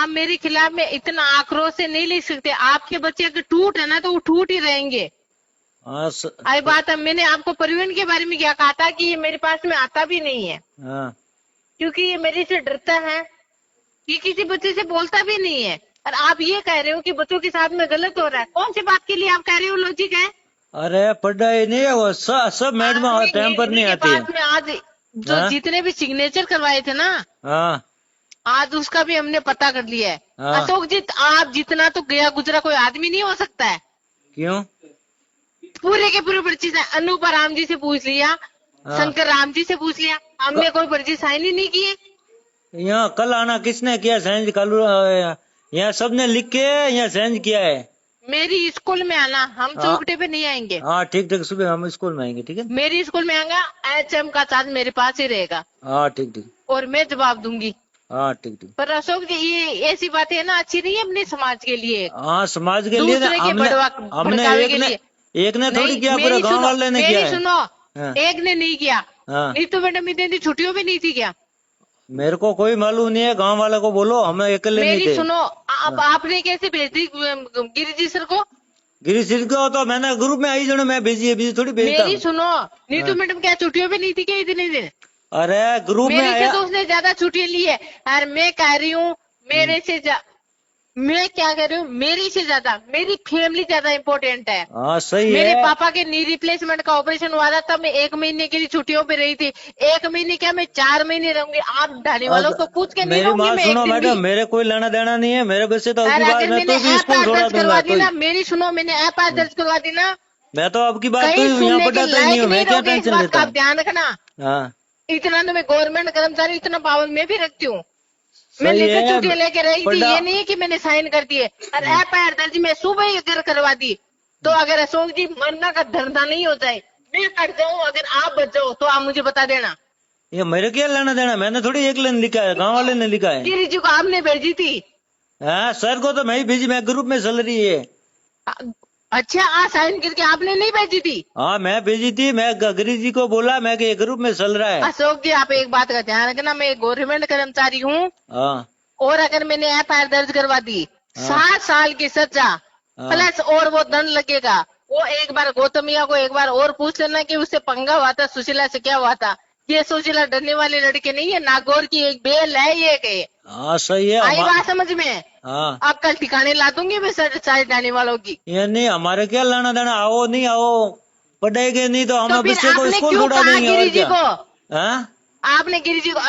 आप मेरे खिलाफ में इतना आक्रोश से नहीं लिख सकते। आपके बच्चे अगर टूट है ना तो वो टूट ही रहेंगे। आई बात है, मैंने आपको प्रवीण के बारे में क्या कहा था कि ये मेरे पास में आता भी नहीं है, क्योंकि ये मेरे से डरता है, ये किसी बच्चे से बोलता भी नहीं है। और आप ये कह रहे हो कि बच्चों के साथ में गलत हो रहा है, कौन सी बात के लिए आप कह रहे हो लॉजिक है? अरे पढ़ाई नहीं है वो, सब मैडम टाइम पर नहीं आती है। में आज जो जितने भी सिग्नेचर करवाए थे ना, आज उसका भी हमने पता कर लिया है। अशोक जी, आप जितना तो गया गुजरा कोई आदमी नहीं हो सकता है। क्यों? पूरे के पूरे पर्ची अनूपा राम जी से पूछ लिया, शंकर राम जी से पूछ लिया, हमने कोई पर्ची साइन ही नहीं किए। यहाँ कल आना किसने किया साइन? कल यहाँ सबने लिख के यहाँ साइन किया है। मेरी स्कूल में आना, हम चौकटे पे नहीं आएंगे। हाँ ठीक ठीक, सुबह हम स्कूल में आएंगे। ठीक है, मेरी स्कूल में आएगा, HM का चार्ज मेरे पास ही रहेगा। हाँ ठीक ठीक, और मैं जवाब दूंगी। हाँ ठीक ठीक। पर अशोक जी, ये ऐसी बातें ना अच्छी नहीं है अपने समाज के लिए। हाँ समाज के लिए हमने एक ने थोड़ी किया, पूरे गाँव वाले ने किया। सुनो, एक ने नहीं किया। नीतू मैडम इतनी छुट्टियों में नहीं थी क्या? मेरे को कोई मालूम नहीं है, गांव वाले को बोलो, हम अकेले नहीं थे। मेरी सुनो, आपने कैसे भेज दी गिरी जी सर को? गिरी सर को तो मैंने ग्रुप में आई जो मैं भेजी है, भेजी थोड़ी भेजता। मेरी सुनो, नीतू मैडम क्या छुट्टियों पे नहीं थी क्या इतने दिन? अरे ग्रुप में आया तो उसने ज्यादा छुट्टी ली है। और मैं कह रही हूँ, मैं क्या कह रही हूँ, मेरी से ज्यादा मेरी फैमिली ज्यादा इम्पोर्टेंट है। सही है। मेरे पापा के नी रिप्लेसमेंट का ऑपरेशन हुआ था, तब मैं 1 महीने के लिए छुट्टियों पे रही थी। 1 महीने क्या, मैं 4 महीने रहूंगी। आप ढाणी वालों को पूछ के नहीं रहूंगी मैं। सुनो मैडम, मेरे कोई लेना देना नहीं है, मेरे बच्चे तो आपकी बात मैं तो भी स्कूल छोड़ा दूंगा। मेरी सुनो, मैंने FIR दर्ज करवा दी ना। मैं तो आपकी बात तो यहाँ पढ़ाता ही नहीं हूँ, मैं क्या टेंशन लेता हूँ। ध्यान रखना, इतना तो मैं गवर्नमेंट कर्मचारी, इतना पावर मैं भी रखती हूँ। मैं लिखित छुट्टी लेके रही थी, ये नहीं है कि मैंने साइन कर दिए। और FIR दर्ज मैं सुबह ही अगर करवा दी, तो अगर अशोक जी मरना का धरना नहीं हो जाए, मैं कट जाऊँ, अगर आप बच जाओ तो आप मुझे बता देना। ये मेरे क्या लेना देना, मैंने थोड़ी एक लाइन लिखा है, गाँव वाले ने लिखा है। गिरी जी को आपने भेजी थी। सर को तो मैं ही भेजी, मैं ग्रुप में चल रही है। अच्छा, साइन करके आपने नहीं भेजी थी? हाँ मैं भेजी थी, मैं गिरी जी को बोला मैं कि ग्रुप में चल रहा है। अशोक जी, आप एक बात का ध्यान रखना, मैं गवर्नमेंट कर्मचारी हूँ। और अगर मैंने FIR दर्ज करवा दी, 7 साल की सजा प्लस और वो दंड लगेगा। वो एक बार गौतमिया को एक बार और पूछ लेना कि उससे पंगा हुआ था, सुशीला से क्या हुआ था। ये सुशीला डरने वाले लड़के नहीं है, नागौर की एक बेल है ये के। सही है, आई बात समझ में? आप कल ठिकाने ला दूंगी मैं सारे जाने वालों की। ये नहीं, हमारे क्या लेना देना, आओ नहीं आओ, पढ़ेंगे नहीं तो हम बच्चे को स्कूल छोड़ा देंगे। गिरी जी को आपने गिरी जी को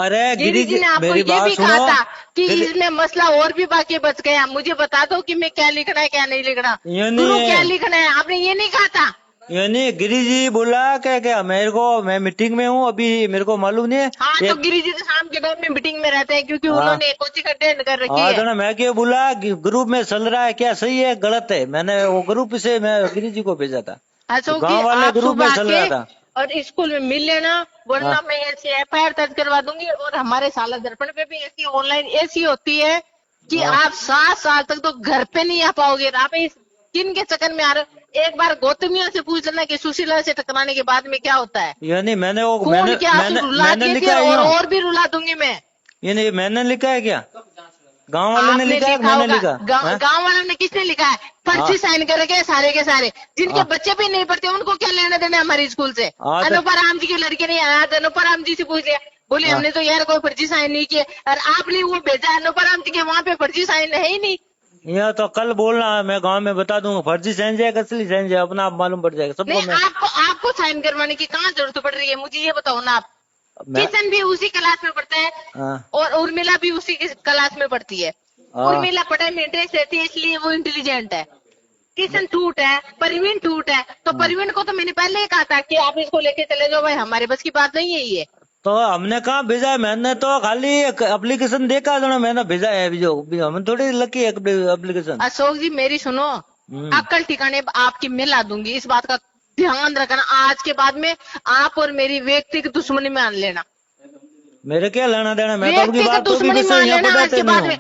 अरे गिरी जी ने आपको ये भी कहा था कि इसमें मसला और भी बाकी बच गया, मुझे बता दो कि मैं क्या लिखना है क्या नहीं लिखना, क्या लिखना है, आपने ये नहीं कहा था? यानी गिरी जी बोला क्या मेरे को, मैं मीटिंग में हूँ अभी, मेरे को मालूम नहीं है। हाँ तो गिरी जी तो शाम के टाइम में मीटिंग में रहते हैं, क्योंकि उन्होंने कोचिंग अटेंड कर रखी है। तो मैं क्या बोला, ग्रुप में चल रहा है, क्या सही है गलत है, मैंने वो ग्रुप से मैं गिरी जी को भेजा था। गाँव वाले ग्रुप में चल रहा था। और स्कूल में मिल लेना, वरना मैं ऐसी FIR दर्ज करवा दूंगी। और हमारे साला दर्पण पे भी ऐसी ऑनलाइन ऐसी होती है कि आप 7 साल तक तो घर पे नहीं आ पाओगे। आप इस किन के चक्कर में आ रहे हो? एक बार गौतमिया से पूछ लेना कि सुशीला से टकराने के बाद में क्या होता है। यानी मैंने लिखा है, और भी रुला दूंगी मैं। यानी मैंने लिखा है क्या? गांव वाले ने लिखा है, मैंने लिखा? गांव वालों ने किसने लिखा है? पर्ची साइन करके सारे के सारे, जिनके बच्चे भी नहीं पढ़ते उनको क्या लेना देना हमारे स्कूल से। अनूपा राम जी के लड़के नहीं आया, अनूपा राम जी से पूछ लिया, बोले हमने तो यार कोई पर्ची साइन नहीं किया। और आपने वो भेजा अनूपा राम जी के, वहाँ पे पर्ची साइन है ही नहीं। यहाँ तो कल बोलना है, मैं गांव में बता दूंगा, फर्जी साइन जाएगा असली साइन जाएगा, अपना आप मालूम पड़ जाएगा सबको। आपको साइन करवाने की कहाँ जरूरत पड़ रही है, मुझे ये बताओ ना आप। किशन भी उसी क्लास में पढ़ता है और उर्मिला भी उसी क्लास में पढ़ती है। उर्मिला पढ़ाई में इंटरेस्ट रहती है, इसलिए वो इंटेलिजेंट है। किशन टूट है, परवीन टूट है, तो परवीन को तो मैंने पहले ही कहा था कि आप इसको लेके चले जाओ भाई, हमारे बस की बात नहीं है ये। तो हमने कहाँ भेजा है, मैंने तो खाली एप्लीकेशन देखा था, मैंने भेजा है जो, हमें थोड़ी लकी एप्लीकेशन। अशोक जी मेरी सुनो, अक्ल ठिकाने आपकी मैं ला दूंगी, इस बात का ध्यान रखना। आज के बाद में आप और मेरी व्यक्तिगत दुश्मनी मान लेना। मेरे क्या लेना देना, मैं तो आपकी बात दुश्मनी मान लेना। आज के बाद में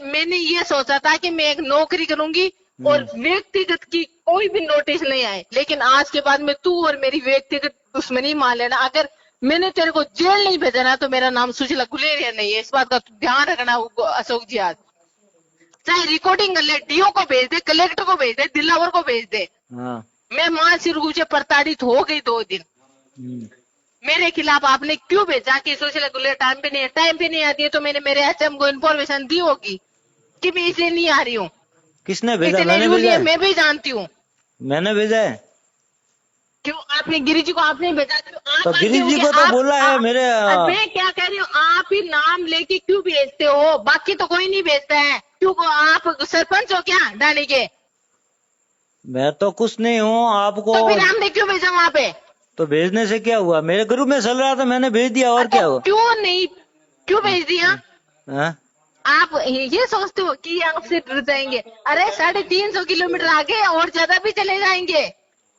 मैंने ये सोचा था कि मैं एक नौकरी करूंगी और व्यक्तिगत की कोई भी नोटिस नहीं आए, लेकिन आज के बाद में तू और मेरी व्यक्तिगत दुश्मनी मान लेना। अगर मैंने तेरे को जेल नहीं भेजा ना तो मेरा नाम सुशीला गुलेरिया नहीं है, इस बात का ध्यान रखना अशोक जी। आज चाहे रिकॉर्डिंग कर ले, डीओ को भेज दे, कलेक्टर को भेज दे, दिलावर को भेज दे। मैं मानसिक रूप से प्रताड़ित हो गई 2 दिन। मेरे खिलाफ आपने क्यों भेजा कि सुशीला गुलेरिया टाइम पे नहीं आती है, तो मैंने मेरे एचएम को इन्फॉर्मेशन दी होगी कि मैं इसलिए नहीं आ रही हूँ। किसने भेजा? मैंने भेजा? मैं भी जानती हूँ। मैंने भेजा है। क्यों आपने गिरी जी को आपने भेजा? तो गिरी जी को तो बोला है मेरे। मैं क्या कह रही हूँ, आप ही नाम लेके क्यों भेजते हो? बाकी तो कोई नहीं भेजता है। क्यों आप सरपंच हो क्या डाणी के? मैं तो कुछ नहीं हूँ आपको। तो फिर हमने क्यों भेजा वहाँ पे? तो भेजने से क्या हुआ? मेरे ग्रुप में चल रहा था, मैंने भेज दिया, और क्या हुआ? क्यों भेज दिया? आप ये सोचते हो कि आपसे डर जाएंगे? अरे 350 किलोमीटर आगे और ज्यादा भी चले जाएंगे।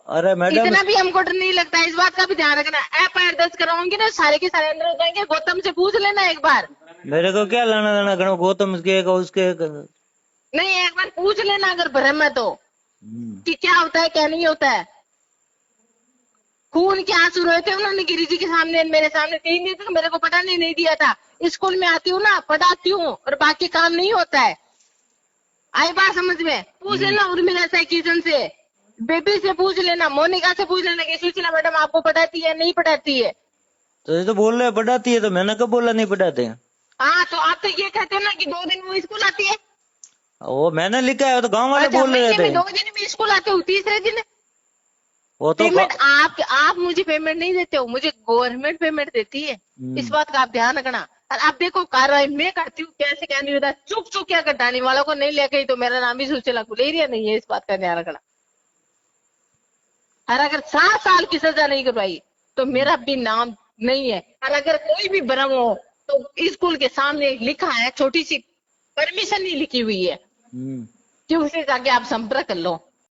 अरे मैडम, इतना भी हमको डर नहीं लगता है, इस बात का भी ध्यान रखना। FIR दर्ज कराऊंगी ना, सारे के सारे अंदर हो जाएंगे। गौतम से पूछ लेना एक बार। मेरे को क्या लेना देना करो गौतम के उसके? नहीं, एक बार पूछ लेना अगर भरम है तो, कि क्या होता है क्या नहीं होता है। खून के आंसू रोए थे उन्होंने गिरी जी के सामने, मेरे सामने 3 दिन तक मेरे को पढ़ाने नहीं दिया था। स्कूल में आती हूँ ना, पढ़ाती हूँ और बाकी काम नहीं होता है। आई बात समझ में? पूछ लेना उर्मिला से, किशन से, बेबी से पूछ लेना, मोनिका से पूछ लेना कि सुशीला मैडम आपको पढ़ाती है नहीं पढ़ाती है। तो ये तो बोल रहे पढ़ाती है, तो मैंने कब बोला नहीं पढ़ाते हैं? हाँ, तो आप तो ये कहते हो ना कि 2 दिन वो स्कूल आती है। वो मैंने लिखा है, तो गांव वाले बोल रहे थे 2 दिन में स्कूल आते हो, तीसरे दिन वो तो पेमेंट आप मुझे पेमेंट नहीं देते हो, मुझे गवर्नमेंट पेमेंट देती है। इस बात का आप ध्यान रखना। और आप देखो कार्रवाई मैं करती हूँ, कैसे क्या नहीं होता। चुप क्या कटाने वालों को नहीं लेके, तो मेरा नाम भी सुशीला गुलेरिया नहीं है, इस बात का ध्यान रखना। और अगर 7 साल की सजा नहीं करवाई तो मेरा भी नाम नहीं है। और अगर कोई भी भ्रम हो तो स्कूल के सामने लिखा है, छोटी सी परमिशन नहीं लिखी हुई है कि उसे जाके आप संपर्क कर लो।